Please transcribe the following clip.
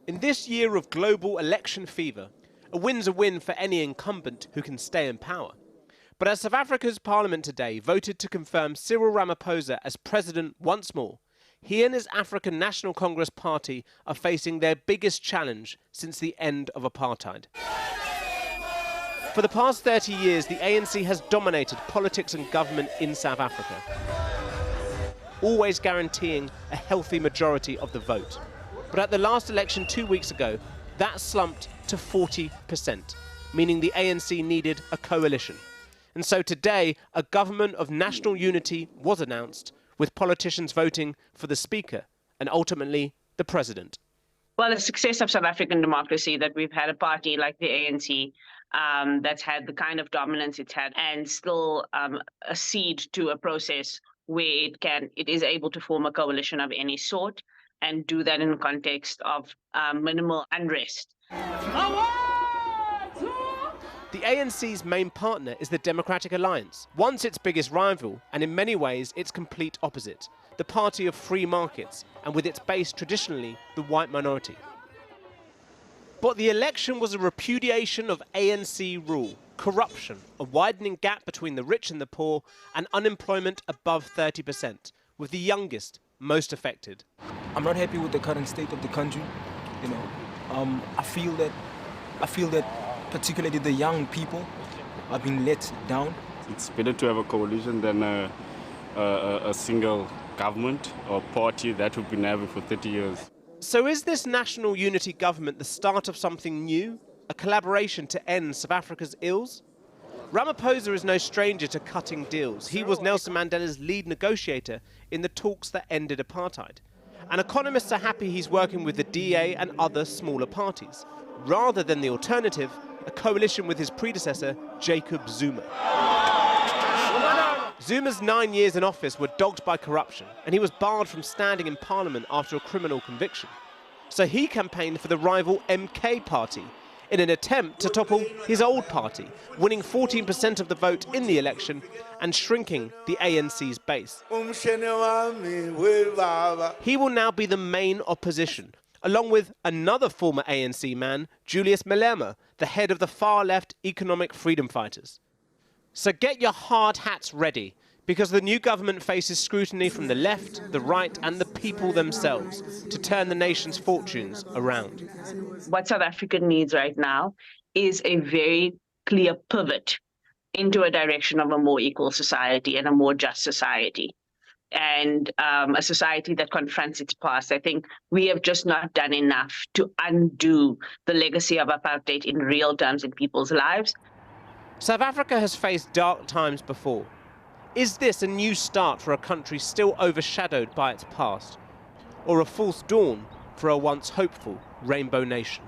In this year of global election fever, a win's a win for any incumbent who can stay in power. But as South Africa's parliament today voted to confirm Cyril Ramaphosa as president once more, he and his African National Congress party are facing their biggest challenge since the end of apartheid. For the past 30 years, the ANC has dominated politics and government in South Africa, always guaranteeing a healthy majority of the vote. But at the last election 2 weeks ago, that slumped to 40%, meaning the ANC needed a coalition. And so today, a government of national unity was announced, with politicians voting for the Speaker and ultimately the President. Well, the success of South African democracy, that we've had a party like the ANC that's had the kind of dominance it's had and still accede to a process where it is able to form a coalition of any sort and do that in the context of minimal unrest. The ANC's main partner is the Democratic Alliance, once its biggest rival, and in many ways its complete opposite, the party of free markets, and with its base traditionally the white minority. But the election was a repudiation of ANC rule, corruption, a widening gap between the rich and the poor, and unemployment above 30%, with the youngest most affected. I'm not happy with the current state of the country. I feel that particularly the young people are being let down. It's better to have a coalition than a single government or party that we've been having for 30 years. So is this national unity government the start of something new? A collaboration to end South Africa's ills? Ramaphosa is no stranger to cutting deals. He was Nelson Mandela's lead negotiator in the talks that ended apartheid. And economists are happy he's working with the DA and other smaller parties, rather than the alternative, a coalition with his predecessor, Jacob Zuma. Zuma's 9 years in office were dogged by corruption, and he was barred from standing in parliament after a criminal conviction. So he campaigned for the rival MK party in an attempt to topple his old party, winning 14% of the vote in the election and shrinking the ANC's base. He will now be the main opposition, along with another former ANC man, Julius Malema, the head of the far-left economic freedom fighters. So get your hard hats ready, because the new government faces scrutiny from the left, the right, and the people themselves to turn the nation's fortunes around. What South Africa needs right now is a very clear pivot into a direction of a more equal society and a more just society, and a society that confronts its past. I think we have just not done enough to undo the legacy of apartheid in real terms in people's lives. South Africa has faced dark times before. Is this a new start for a country still overshadowed by its past? Or a false dawn for a once hopeful rainbow nation?